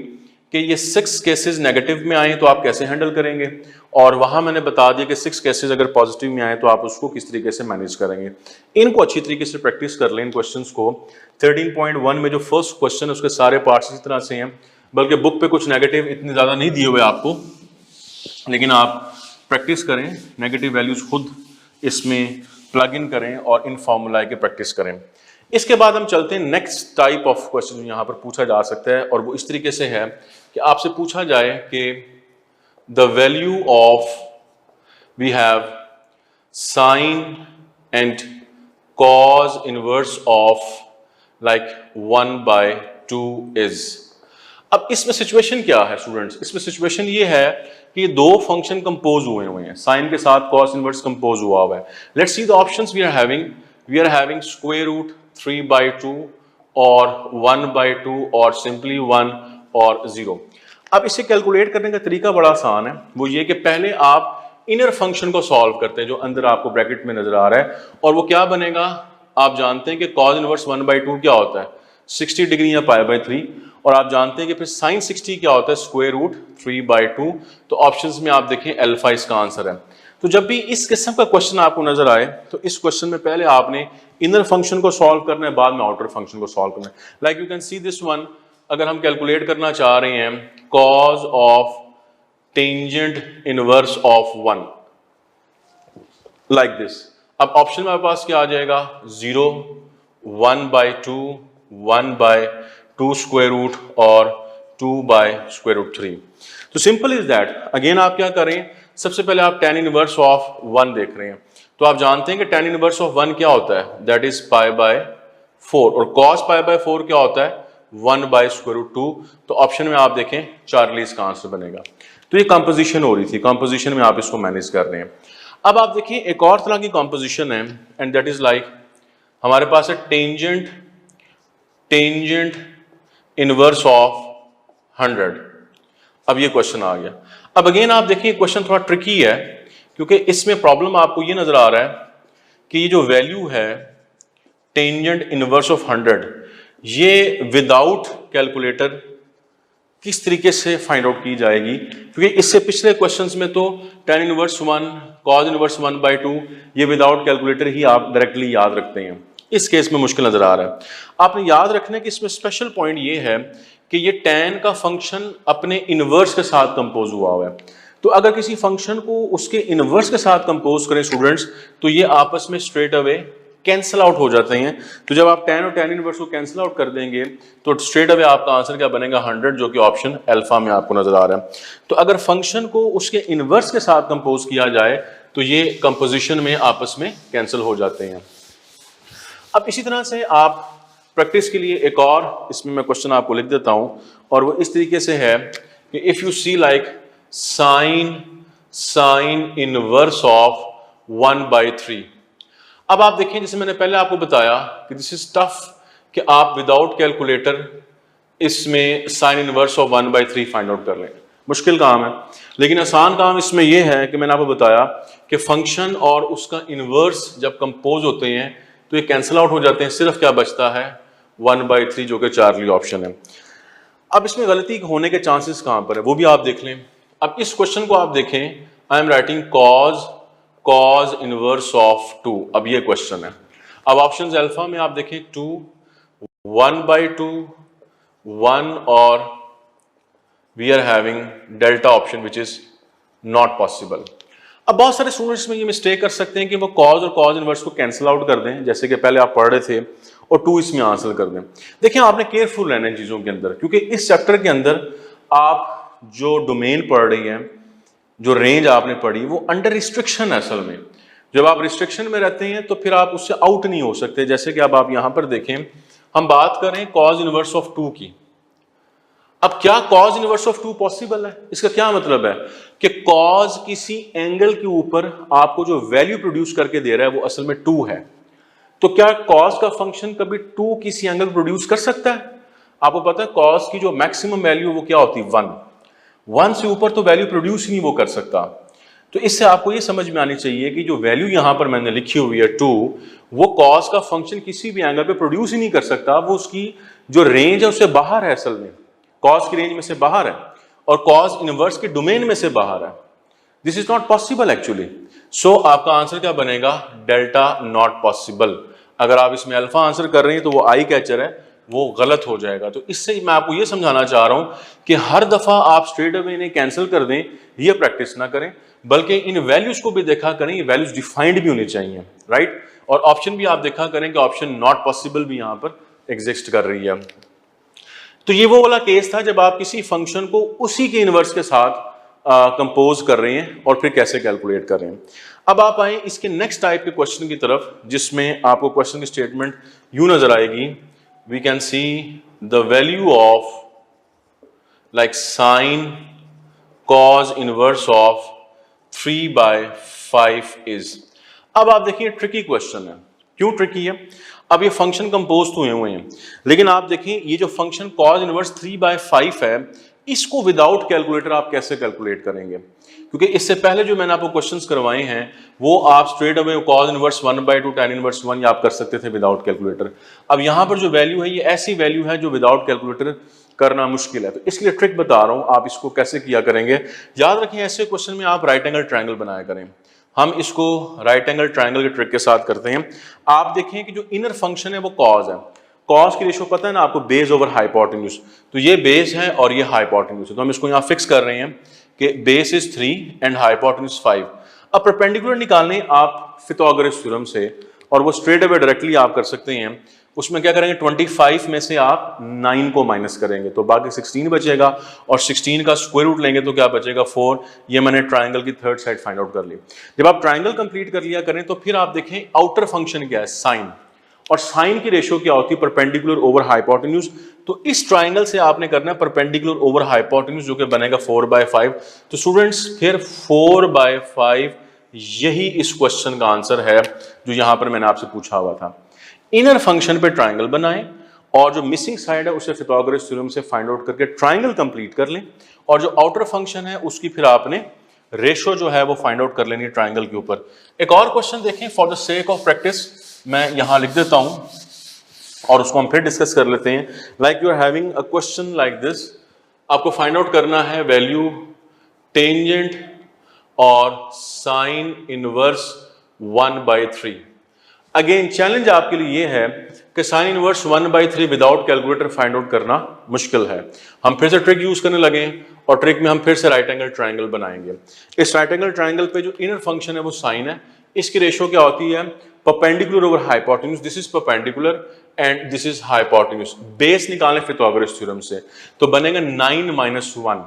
कि ये 6 केसेस नेगेटिव में आए तो आप कैसे हैंडल करेंगे, और वहां मैंने बता दिया कि 6 केसेस अगर पॉजिटिव में आए तो आप उसको किस तरीके से मैनेज करेंगे। इनको अच्छी तरीके से प्रैक्टिस कर लें इन क्वेश्चंस को। 13.1 में जो फर्स्ट क्वेश्चन है उसके सारे पार्ट्स इसी तरह से हैं, बल्कि बुक पे कुछ नेगेटिव इतने ज़्यादा नहीं दिए हुए आपको, लेकिन आप प्रैक्टिस करें, नेगेटिव वैल्यूज खुद इसमें प्लग इन करें और इन फॉर्मूला की प्रैक्टिस करें। इसके बाद हम चलते हैं नेक्स्ट टाइप ऑफ क्वेश्चन जो यहाँ पर पूछा जा सकता है, और वो इस तरीके से है कि आपसे पूछा जाए कि the value of we have sine and cos inverse of like 1/2 is. अब इसमें सिचुएशन क्या है स्टूडेंट्स, इसमें सिचुएशन ये है कि ये 2 फंक्शन कंपोज हुए हैं, साइन के साथ कॉस इनवर्स कंपोज हुआ हुआ है। Let's see the options we are having square root 3/2 और 1/2 और सिंपली 1 और 0। अब इसे कैलकुलेट करने का तरीका बड़ा आसान है, वो ये कि पहले आप इनर फंक्शन को सॉल्व करते हैं जो अंदर आपको ब्रैकेट में नजर आ रहा है, और वो क्या बनेगा, आप जानते हैं कि कॉस इनवर्स 1/2 क्या होता है, 60 डिग्री या पाई बाय 3, और आप जानते हैं कि फिर साइन 60 क्या होता है, स्क्वायर रूट 3/2। तो ऑप्शंस में आप देखें अल्फा इसका आंसर है। तो जब भी इस किस्म का क्वेश्चन आपको नजर आए तो इस क्वेश्चन में पहले आपने इनर फंक्शन को सॉल्व करना है, बाद में आउटर फंक्शन को सॉल्व करना है। Like you can see this one, अगर हम कैलकुलेट करना चाह रहे हैं cause of tangent inverse of 1 like this. अब ऑप्शन में आपके पास क्या आ जाएगा, 0, 1/2, 1/2 स्क्वायर रूट और 2/√3। तो सिंपल इज दैट। अगेन आप क्या करें, सबसे पहले आप tan इनवर्स ऑफ 1 देख रहे हैं, तो आप जानते हैं कि tan इनवर्स ऑफ 1 क्या होता है, दैट इज π/4, और cos π/4 क्या होता है, 1/√2। तो ऑप्शन में आप देखें चार्ली इसका आंसर बनेगा। तो ये कंपोजिशन हो रही थी, कंपोजिशन में आप इसको मैनेज कर रहे हैं। अब आप देखिए एक और तरह की कंपोजिशन है, एंड दैट इज लाइक हमारे पास है टेंजेंट इनवर्स ऑफ 100। अब ये क्वेश्चन आ गया। अब अगेन आप देखिए क्वेश्चन थोड़ा ट्रिकी है, क्योंकि इसमें प्रॉब्लम आपको ये नजर आ रहा है कि ये जो वैल्यू है टेंजेंट इनवर्स ऑफ 100, ये विदाउट कैलकुलेटर किस तरीके से फाइंड आउट की जाएगी, क्योंकि इससे पिछले क्वेश्चंस में तो tan इनवर्स 1, cos इनवर्स 1/2 ये विदाउट कैलकुलेटर ही आप डायरेक्टली याद रखते हैं। इस केस में मुश्किल नजर आ रहा है। आपने याद रखना है कि इसमें स्पेशल पॉइंट ये है कि ये tan का फंक्शन अपने इनवर्स के साथ कंपोज हुआ है। तो अगर किसी फंक्शन को उसके इनवर्स के साथ कंपोज करें स्टूडेंट्स, तो ये आपस में स्ट्रेट अवे कैंसिल आउट हो जाते हैं। तो जब आप tan और tan इनवर्स को कैंसिल आउट कर देंगे तो स्ट्रेट अवे आपका आंसर क्या बनेगा 100, जो कि ऑप्शन अल्फा में आपको नजर आ रहा है। तो अगर फंक्शन को उसके इनवर्स के साथ कंपोज किया जाए तो ये कंपोजिशन में आपस में कैंसिल हो जाते हैं। अब इसी तरह से आप प्रैक्टिस के लिए एक और इसमें मैं क्वेश्चन आपको लिख देता हूं, और वो इस तरीके से है कि if you see like sine inverse of 1/3। अब आप देखें, जैसे मैंने पहले आपको बताया कि दिस इज टफ कि आप विदाउट कैलकुलेटर इसमें sign inverse of 1/3 find out कर लें। मुश्किल काम है, लेकिन आसान काम इसमें यह है कि मैंने आपको बताया कि फंक्शन और उसका इनवर्स जब कंपोज होते हैं तो ये कैंसिल आउट हो जाते हैं। सिर्फ क्या बचता है 1/3, जो कि चार्ली ऑप्शन है। अब इसमें गलती होने के चांसेस कहां पर है वो भी आप देख लें। अब इस क्वेश्चन को आप देखें, आई am writing cause inverse of 2। अब ये क्वेश्चन है। अब ऑप्शंस अल्फा में आप देखें 2, 1/2, 1 और we are having delta option which is not possible. अब बहुत सारे स्टूडेंट्स में ये मिस्टेक कर सकते हैं कि वो कॉज और कॉज इनवर्स को कैंसिल आउट कर दें, जैसे कि पहले आप पढ़ रहे थे, और 2 इसमें आंसर कर दें। देखिए, आपने केयरफुल रहना इन चीजों के अंदर, क्योंकि इस चैप्टर के अंदर आप जो डोमेन पढ़ रही हैं, जो रेंज आपने पढ़ी, वो अंडर रिस्ट्रिक्शन है असल में। जब आप रिस्ट्रिक्शन में रहते हैं तो फिर आप उससे आउट नहीं हो सकते। जैसे कि अब आप यहां पर देखें, हम बात करें कॉज इनवर्स ऑफ 2 की। अब क्या कॉज इनवर्स ऑफ 2 पॉसिबल है? इसका क्या मतलब है कि कॉज किसी एंगल के ऊपर आपको जो वैल्यू प्रोड्यूस करके दे रहा है वो असल में 2 है। तो क्या कॉज का फंक्शन कभी 2 किसी एंगल प्रोड्यूस कर सकता है? आपको पता है कॉज की जो मैक्सिमम वैल्यू वो क्या होती है 1 से ऊपर तो वैल्यू प्रोड्यूस ही नहीं वो कर सकता। तो इससे आपको ये समझ में आनी चाहिए कि जो वैल्यू यहां पर मैंने लिखी हुई है 2, वो कॉज का फंक्शन किसी भी एंगल पे प्रोड्यूस ही नहीं कर सकता। वो उसकी जो रेंज है उससे बाहर है, असल में कॉज की रेंज में से बाहर है और कॉज इनवर्स के डोमेन में से बाहर है। This is not possible actually. So आपका आंसर क्या बनेगा? Delta not possible. अगर आप इसमें अल्फा आंसर कर रहे हैं तो वो आई कैचर है, वो गलत हो जाएगा। तो इससे मैं आपको ये समझाना चाह रहा हूं कि हर दफा आप स्ट्रेट अवे इन्हें कैंसिल कर दें, ये प्रैक्टिस ना करें, बल्कि इन वैल्यूज को भी देखा करें। ये वैल्यूज डिफाइंड भी होनी चाहिए, राइट। और ऑप्शन भी आप देखा करें कि ऑप्शन नॉट पॉसिबल भी यहां पर एग्जिस्ट कर रही है। तो ये वो वाला केस था जब आप किसी फंक्शन को उसी के इनवर्स के साथ कंपोज कर रहे हैं और फिर कैसे कैलकुलेट कर रहे हैं। अब आप आए इसके नेक्स्ट टाइप के क्वेश्चन की तरफ, जिसमें आपको क्वेश्चन की स्टेटमेंट यूं नजर आएगी, we can see the value of like sine cos inverse of 3/5 is. अब आप देखिए ट्रिकी क्वेश्चन है। क्यों ट्रिकी है? अब ये फंक्शन कंपोज तो हुए हैं, लेकिन आप देखें ये जो फंक्शन cos इनवर्स 3/5 है, इसको विदाउट कैलकुलेटर आप कैसे कैलकुलेट करेंगे? क्योंकि इससे पहले जो मैंने आपको क्वेश्चंस करवाए हैं वो आप straight away cos inverse 1/2 tan inverse 1 आप कर सकते थे विदाउट कैलकुलेटर। अब यहां पर जो वैल्यू है ये ऐसी वैल्यू है जो विदाउट कैलकुलेटर करना मुश्किल है। तो इसलिए ट्रिक बता रहा हूं, आप इसको कैसे किया करेंगे। याद रखें, ऐसे क्वेश्चन में आप राइट एंगल ट्रायंगल बनाया करें। हम इसको राइट एंगल ट्रायंगल के ट्रिक के साथ करते हैं। आप देखें कि जो इनर फंक्शन है वो कॉज है। कॉज की रेशो पता है ना आपको, बेस ओवर हाइपोटेन्यूज। तो ये बेस है और ये हाइपोटेन्यूज है, तो हम इसको यहाँ फिक्स कर रहे हैं कि बेस इज 3 एंड हाइपोटेन्यूज 5। अब परपेंडिकुलर निकालने आप फिथागोरस थ्योरम से, और वो स्ट्रेट अवे डायरेक्टली आप कर सकते हैं। उसमें क्या करेंगे, 25 में से आप 9 को माइनस करेंगे तो बाकी 16 बचेगा, और 16 का स्क्वायर रूट लेंगे तो क्या बचेगा 4। ये मैंने ट्रायंगल की थर्ड साइड फाइंड आउट कर ली। जब आप ट्रायंगल कंप्लीट कर लिया करें तो फिर आप देखें आउटर फंक्शन क्या है, साइन, और साइन की रेशियो क्या होती है, परपेंडिकुलर ओवर हाइपोटेन्यूज। तो इस ट्रायंगल से आपने करना है परपेंडिकुलर ओवर हाइपोटेन्यूज, जो कि बनेगा 4/5। तो स्टूडेंट्स फिर 4/5 यही इस क्वेश्चन का आंसर है जो यहां पर मैंने आपसे पूछा हुआ था। इनर फंक्शन पे ट्रायंगल बनाएं और जो मिसिंग साइड है उसे फिथागोरस थ्योरम से फाइंड आउट करके ट्रायंगल कंप्लीट कर लें, और जो आउटर फंक्शन है उसकी फिर आपने रेशो जो है वो फाइंड आउट कर लेनी है ट्रायंगल के ऊपर। एक और क्वेश्चन देखें, for the sake of practice मैं यहां लिख देता हूं और उसको हम फिर डिस्कस कर लेते हैं। Like you are having a question like this, आपको फाइंड आउट करना है वैल्यू टेंजेंट और साइन इनवर्स 1/3। अगेन चैलेंज आपके लिए ये है कि sine inverse 1/3 without calculator find out करना मुश्किल है। हम फिर से ट्रिक यूज करने लगे और ट्रिक में हम फिर से राइट एंगल ट्राइंगल बनाएंगे। इस राइट एंगल ट्राइंगल पे जो इनर फंक्शन है वो साइन है, इसकी रेशो क्या होती है, perpendicular over hypotenuse, this is perpendicular and this is hypotenuse. Base निकालें फिथागोरस थ्योरम से तो बनेगा 9 - 1,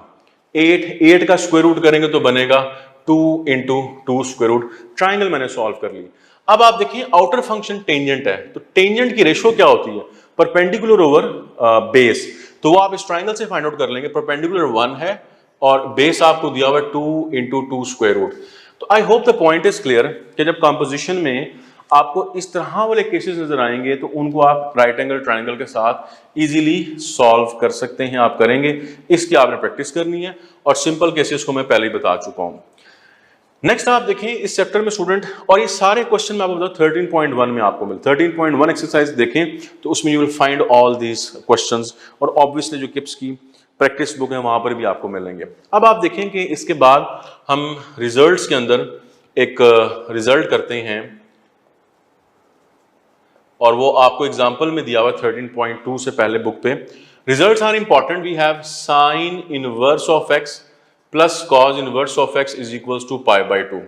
8 का स्क्वायर रूट करेंगे तो बनेगा 2 × 2 स्क्वायर रूट। ट्राइंगल मैंने सॉल्व कर ली। अब आप देखिए आउटर फंक्शन टेंजेंट है, तो टेंजेंट की रेशो क्या होती है, परपेंडिकुलर ओवर बेस। तो वो आप इस ट्राइंगल से फाइंड आउट कर लेंगे। परपेंडिकुलर 1 है और बेस आपको दिया हुआ है 2 × 2 स्क्वायर रूट। तो I hope the point is clear कि जब कंपोजिशन में आपको इस तरह वाले केसेस नजर आएंगे तो उनको आप राइट एंगल ट्राइंगल के साथ इजीली सॉल्व कर सकते हैं, आप करेंगे। इसकी आपने प्रैक्टिस करनी है और सिंपल केसेस को मैं पहले ही बता चुका हूं। नेक्स्ट आप देखें इस चैप्टर में स्टूडेंट, और ये सारे क्वेश्चन मैं आपको बताऊं 13.1 में आपको मिले। 13.1 एक्सरसाइज देखें तो उसमें you will find all these questions, और ऑब्वियसली जो किप्स की प्रैक्टिस बुक है वहां पर भी आपको मिलेंगे। अब आप देखें कि इसके बाद हम रिजल्ट्स के अंदर एक रिजल्ट करते हैं और वो आपको एग्जाम्पल में दिया हुआ 13.2 से पहले बुक पे। Results are important. We have sine inverse of x plus cos inverse of x is equals to π/2।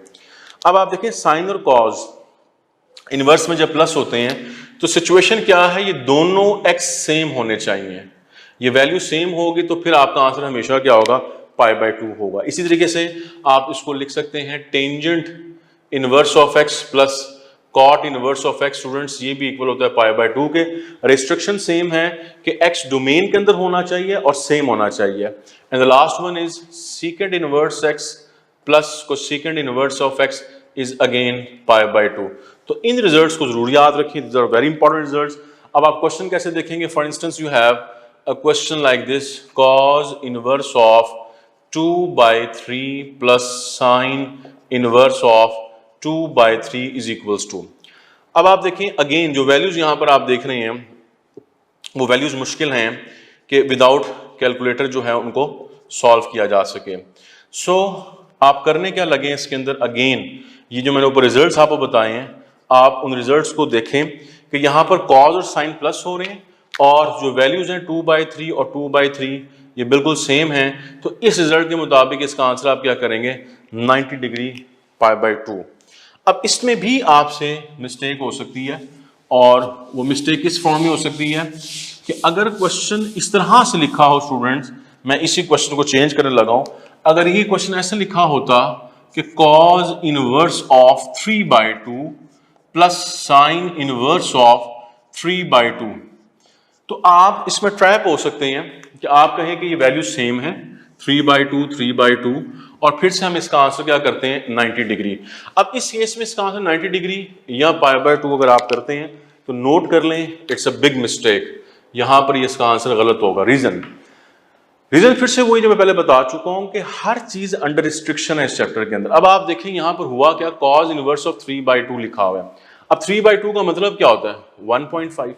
अब आप देखें साइन और कॉज इनवर्स में जब प्लस होते हैं तो सिचुएशन क्या है, ये दोनों एक्स सेम होने चाहिए। ये वैल्यू सेम होगी तो फिर आपका आंसर हमेशा क्या होगा, π/2 होगा। इसी तरीके से आप इसको लिख सकते हैं tangent inverse of x plus cot inverse of x. Students ये भी इक्वल होता है π/2 के। रेस्ट्रिक्शन सेम है कि एक्स डोमेन के अंदर होना चाहिए और सेम होना चाहिए। And the last one is secant inverse x plus cosecant inverse of x is again π/2। तो इन रिजल्ट्स को जरूर याद रखिए, these are very important results. अब आप क्वेश्चन कैसे देखेंगे, for instance you have a question like this, cos inverse of 2/3 plus sine inverse of 2/3 is equals to. अब आप देखें अगेन जो वैल्यूज यहां पर आप देख रहे हैं वो वैल्यूज मुश्किल हैं कि विदाउट कैलकुलेटर जो है उनको सॉल्व किया जा सके। सो आप करने क्या लगे इसके अंदर, अगेन ये जो मैंने ऊपर रिजल्ट्स आपको बताए हैं आप उन रिजल्ट्स को देखें कि यहां पर कॉज और साइन प्लस हो रहे हैं और जो वैल्यूज हैं 2/3 और 2/3 ये बिल्कुल सेम हैं। तो इस रिजल्ट के मुताबिक इसका आंसर आप क्या करेंगे, 90 डिग्री π/2। अब इसमें भी आपसे मिस्टेक हो सकती है और वो मिस्टेक इस फॉर्म में हो सकती है कि अगर क्वेश्चन इस तरह से लिखा हो, स्टूडेंट्स मैं इसी क्वेश्चन को चेंज करने लगा हूं, अगर ये क्वेश्चन ऐसे लिखा होता कि cause inverse of 3/2 plus sine inverse of 3/2, तो आप इसमें ट्रैप हो सकते हैं कि आप कहें कि ये वैल्यू सेम है 3/2 3/2 और फिर से हम इसका आंसर क्या करते हैं 90 डिग्री। अब इस केस में इसका आंसर 90 डिग्री या π/2 अगर आप करते हैं तो नोट कर लें इट्स अ बिग मिस्टेक, यहां पर इसका आंसर गलत होगा। रीजन फिर से वही जो मैं पहले बता चुका हूं कि हर चीज अंडर रिस्ट्रिक्शन है इस चैप्टर के अंदर। अब आप देखें यहां पर हुआ क्या, कॉज इनवर्स ऑफ 3/2 लिखा हुआ है। अब 3/2 का मतलब क्या होता है 1.5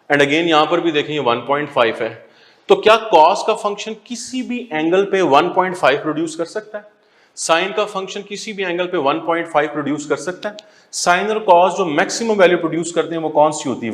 एंड अगेन यहां पर भी देखें 1.5 है। तो क्या कॉस का फंक्शन किसी भी एंगल पे 1.5 प्रोड्यूस कर सकता है, साइन का फंक्शन किसी भी एंगल पे 1.5 प्रोड्यूस कर सकता है। साइन और कॉस जो मैक्सिमम वैल्यू प्रोड्यूस करते हैं वो कौन सी होती है,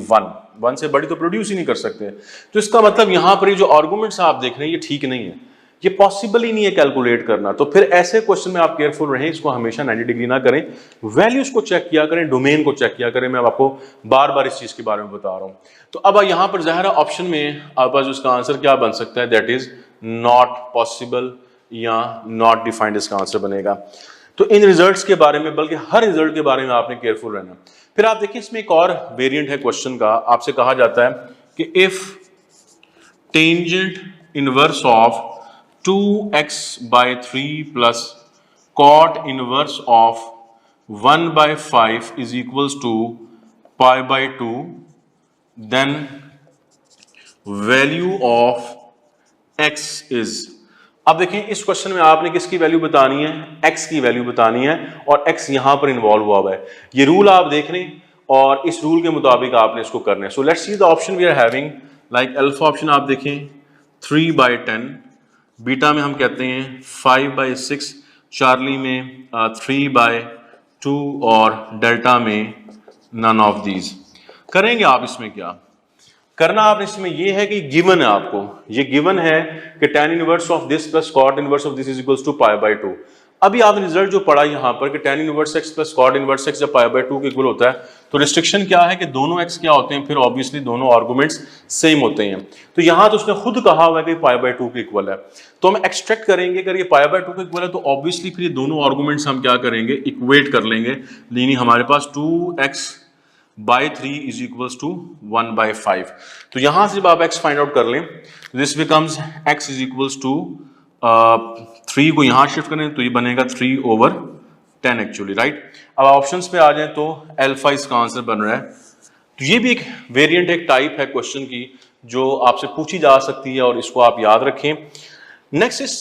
1 से बड़ी तो प्रोड्यूस ही नहीं कर सकते। तो इसका मतलब यहां पर ये जो आर्गुमेंट्स आप देख रहे हैं ये ठीक नहीं है, ये पॉसिबल ही नहीं है कैलकुलेट करना। तो फिर ऐसे क्वेश्चन में आप केयरफुल रहें, इसको हमेशा 90 डिग्री ना करें, वैल्यूज को चेक किया करें, डोमेन को चेक किया करें। मैं आपको बार बार इस चीज के बारे में बता रहा हूं। तो अब यहां पर ज़ाहिर ऑप्शन में आपके पास उसका आंसर क्या बन सकता है, दैट इज नॉट पॉसिबल या नॉट डिफाइंड इसका आंसर बनेगा। तो इन रिजल्ट्स के बारे में, बल्कि हर रिजल्ट के बारे में आपने केयरफुल रहना। फिर आप देखिए इसमें एक और वेरिएंट है क्वेश्चन का, आपसे कहा जाता है कि if tangent inverse of 2x/3 plus cot inverse of 1/5 is equals to π/2, then value of x is. अब देखें इस क्वेश्चन में आपने किसकी वैल्यू बतानी है, x की वैल्यू बतानी है और x यहां पर इन्वॉल्व हुआ हुआ है। ये रूल आप देख रहे हैं और इस रूल के मुताबिक आपने इसको करना है। So let's see the option we are having, like alpha option आप देखें 3/10, बीटा में हम कहते हैं 5/6, चार्ली में 3/2 और डेल्टा में नन ऑफ दीज। करेंगे आप इसमें क्या करना, आपने इसमें ये है कि गिवन है आपको, ये गिवन है कि tan inverse of this plus cot inverse of this is equals to pi by 2। अभी आपने रिजल्ट जो पढ़ा यहाँ पर कि tan inverse x plus cot inverse x जब पाई बाय 2 के इक्वल होता है तो रिस्ट्रिक्शन क्या है कि दोनों x क्या होते हैं, फिर ऑब्वियसली दोनों आर्गुमेंट्स सेम होते हैं। तो यहाँ तो उसने खुद कहा हुआ है कि पाई बाय 2 के इक्वल है, तो हम एक्सट्रैक्ट करेंगे, अगर ये पाई बाय 2 के इक्वल है तो ऑब्वियसली फिर ये दोनों आर्गुमेंट्स हम क्या करेंगे, इक्वेट कर लेंगे, यानी हमारे पास 2x by 3 is equals to 1 by 5। तो यहां से जब आप x फाइंड आउट कर लें, this becomes x is equals to 3 को यहां शिफ्ट करें तो ये बनेगा 3/10 एक्चुअली, राइट। अब ऑप्शंस पे आ जाएं तो अल्फा इसका आंसर बन रहा है। तो ये भी एक वेरिएंट, एक टाइप है क्वेश्चन की जो आपसे पूछी जा सकती है और इसको आप याद रखें। नेक्स्ट इस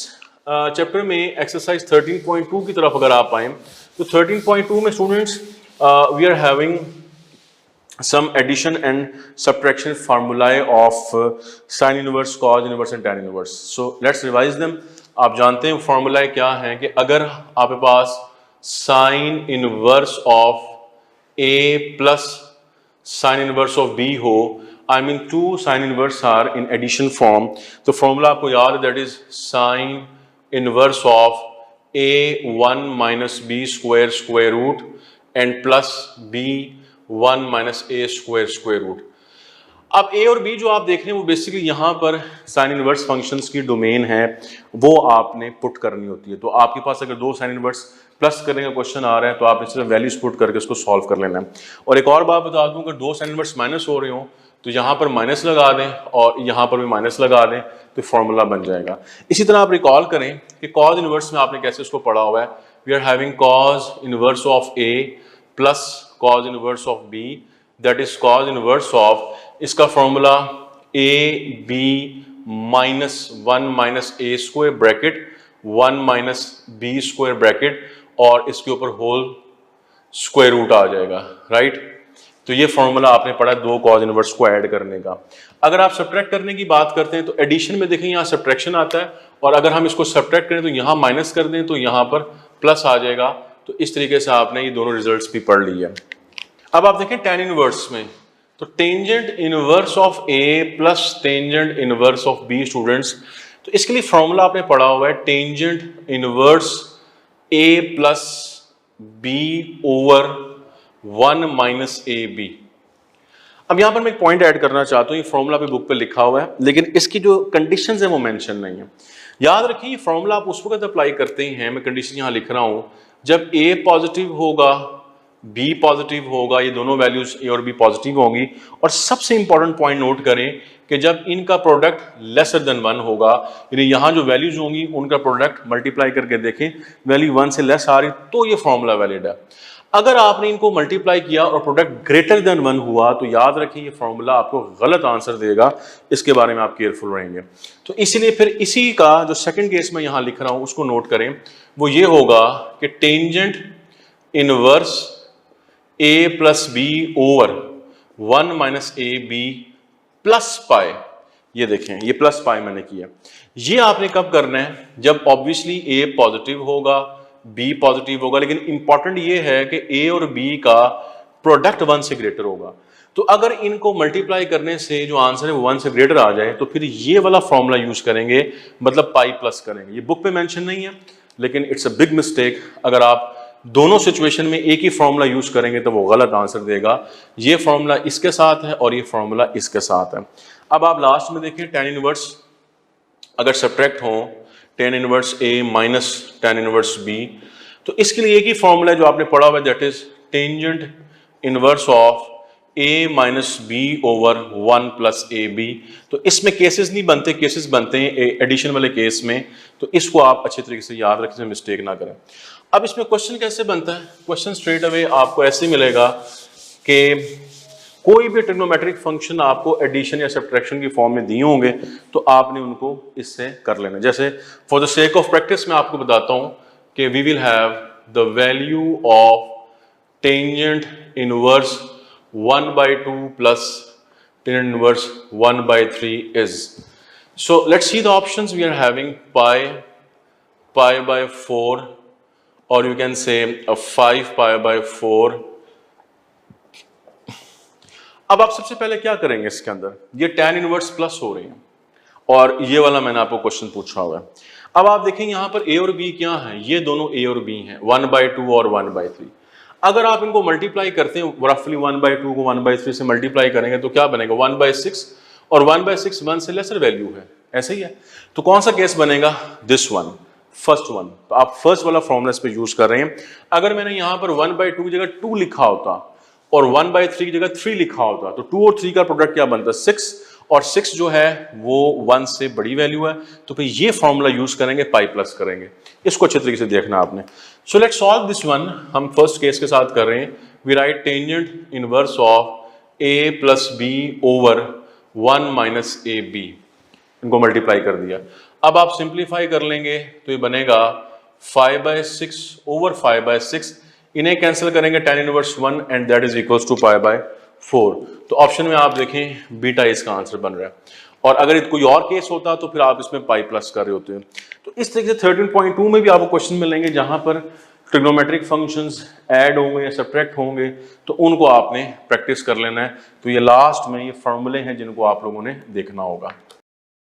चैप्टर में एक्सरसाइज 13.2 की तरफ अगर आप आए तो 13.2 में students we are having some addition and subtraction formulae of sin inverse, cos inverse and tan inverse. So let's revise them। आप जानते हैं फॉर्मूला क्या है कि अगर आपके पास sin inverse of a plus sin inverse of b हो, I mean two sin inverse are in addition form, तो फॉर्मूला आपको याद है, that is sin inverse of a1 minus b square root and plus b 1 minus A square root. अब A और B जो आप देख रहे हैं वो बेसिकली यहाँ पर साइन इनवर्स फंक्शंस की डोमेन है, वो आपने पुट करनी होती है। तो आपके पास अगर दो साइन इनवर्स प्लस करने का क्वेश्चन आ रहा है तो आपने सिर्फ वैल्यूज पुट करके उसको सॉल्व कर लेना है। और एक और बात बता दूं, अगर दो साइन इनवर्स माइनस हो रहे हो तो यहाँ पर माइनस लगा दें और यहाँ पर भी माइनस लगा दें तो फॉर्मूला बन जाएगा। इसी तरह आप रिकॉल करें कि कॉज इनवर्स में आपने कैसे उसको पढ़ा हुआ है, we are having cos inverse of A plus cos inverse of b, that is cos inverse of, इसका formula a b minus 1 minus A square bracket 1 minus B square bracket और इसके ऊपर होल स्क्वायर रूट आ जाएगा, right. तो ये formula आपने पढ़ा दो cos इनवर्स को ऐड करने का। अगर आप सब्ट्रैक्ट करने की बात करते हैं तो एडिशन में देखें यहाँ सब्ट्रैक्शन आता है, और अगर हम इसको सब्ट्रैक्ट करें तो यहाँ माइनस कर दें तो यहाँ पर प्लस आ जाएगा। तो इस तरीके से आपने ये दोनों रिजल्ट्स भी पढ़ लिए। अब आप देखें tan इनवर्स में, तो tangent inverse of a plus tangent inverse of b students, तो इसके लिए फॉर्मूला आपने पढ़ा हुआ है tangent inverse a plus b over 1 minus A B. अब यहां पर मैं एक पॉइंट ऐड करना चाहता हूं, ये फॉर्मूला पे बुक पे लिखा हुआ है लेकिन इसकी जो कंडीशंस है वो मेंशन नहीं है। याद रखिए ये फॉर्मूला आप उस वक्त अप्लाई करते हैं, मैं कंडीशन यहां लिख रहा हूं, जब a पॉजिटिव होगा b पॉजिटिव होगा, ये दोनों वैल्यूज a और b पॉजिटिव होंगी। और सबसे इंपॉर्टेंट पॉइंट नोट करें कि जब इनका प्रोडक्ट लेसर देन 1 होगा, यानी यहाँ जो वैल्यूज होंगी उनका प्रोडक्ट मल्टीप्लाई करके देखें, वैल्यू 1 से लेस आ रही तो ये फॉर्मूला वैलिड है। अगर आपने इनको मल्टीप्लाई किया और प्रोडक्ट ग्रेटर देन 1 हुआ तो याद रखें ये फॉर्मूला आपको गलत आंसर देगा, इसके बारे में आप केयरफुल रहेंगे। तो इसीलिए फिर इसी का जो सेकंड केस में यहाँ लिख रहा हूँ उसको नोट करें, वो ये होगा कि tangent inverse a plus B over 1 minus A B plus pi, ये देखें ये प्लस पाई मैंने किया। ये आपने कब करना है, जब ऑब्वियसली a पॉजिटिव होगा b पॉजिटिव होगा, लेकिन इंपॉर्टेंट ये है कि a और b का प्रोडक्ट 1 से ग्रेटर होगा। तो अगर इनको मल्टीप्लाई करने से जो आंसर है वो 1 से ग्रेटर आ जाए तो फिर ये वाला फॉर्मूला यूज करेंगे, मतलब पाई प्लस करेंगे। ये बुक पे मेंशन नहीं है लेकिन इट्स अ बिग मिस्टेक, अगर आप दोनों सिचुएशन में एक ही फॉर्मूला यूज करेंगे तो वो गलत आंसर देगा। ये फॉर्मूला इसके साथ है और ये फॉर्मूला इसके साथ है। अब आप लास्ट में देखिए tan इनवर्स अगर सब्ट्रैक्ट हो tan inverse a minus tan inverse b, तो इसके लिए एक ही फॉर्मूला है जो आपने पढ़ा हुआ है, that is tangent inverse of a minus B over 1 plus A B. तो इसमें केसेस नहीं बनते, केसेस बनते हैं एडिशन वाले केस में, तो इसको आप अच्छे तरीके से याद रखें, मिस्टेक ना करें। अब इसमें क्वेश्चन कैसे बनता है, क्वेश्चन स्ट्रेट अवे आपको ऐसे मिलेगा कि कोई भी ट्रिग्नोमेट्रिक फंक्शन आपको एडिशन या सब्ट्रैक्शन की फॉर्म में दिए होंगे तो आपने उनको इससे कर लेना। जैसे for the sake of practice मैं आपको बताता हूं कि we will have the value of tangent inverse 1/2 plus tan inverse 1/3 is. So let's see the options. We are having pi by 4, or you can say a 5 pi by 4, अब आप सबसे पहले क्या करेंगे, इसके अंदर ये tan इनवर्स प्लस हो रही है और ये वाला मैंने आपको क्वेश्चन पूछा हुआ है। अब आप देखेंगे यहाँ पर a और b क्या है, ये दोनों a और b हैं, 1/2 और 1/3। अगर आप इनको मल्टीप्लाई करते हैं, रफली 1/2 को 1/3 से मल्टीप्लाई करेंगे तो क्या बनेगा 1/6, और 1/6 1 से लेसर वैल्यू है, ऐसे ही है। तो कौन सा केस बनेगा, दिस वन, फर्स्ट वन। तो आप फर्स्ट वाला फॉर्मूला इस पे यूज कर रहे हैं। अगर मैंने यहाँ पर 1/2 की जगह 2 लिखा होता और 1/3 की जगह 3 लिखा होता तो 2 और 3 का प्रोडक्ट क्या बनता, 6, और 6 जो है वो 1 से बड़ी वैल्यू है, तो फिर ये फॉर्मूला यूज करेंगे, पाई प्लस करेंगे। इसको अच्छे तरीके से देखना आपने। So let's solve this one. हम फर्स्ट केस के साथ कर रहे हैं। We write tangent inverse of a plus B over 1 minus A B, इनको मल्टीप्लाई कर दिया। अब आप सिंप्लीफाई कर लेंगे तो ये बनेगा 5/6 ओवर 5/6, इन्हें कैंसिल करेंगे tan inverse 1 and that is equals to π/4। तो ऑप्शन में आप देखें बीटा इसका आंसर बन रहा है, और अगर कोई और केस होता तो फिर आप इसमें पाई प्लस कर रहे होते हैं। तो इस तरीके से 13.2 में भी आपको क्वेश्चन मिलेंगे जहां पर ट्रिग्नोमेट्रिक फंक्शंस ऐड होंगे या सब्ट्रैक्ट होंगे, तो उनको आपने प्रैक्टिस कर लेना है। तो ये लास्ट में ये फॉर्मूले हैं जिनको आप लोगों ने देखना होगा।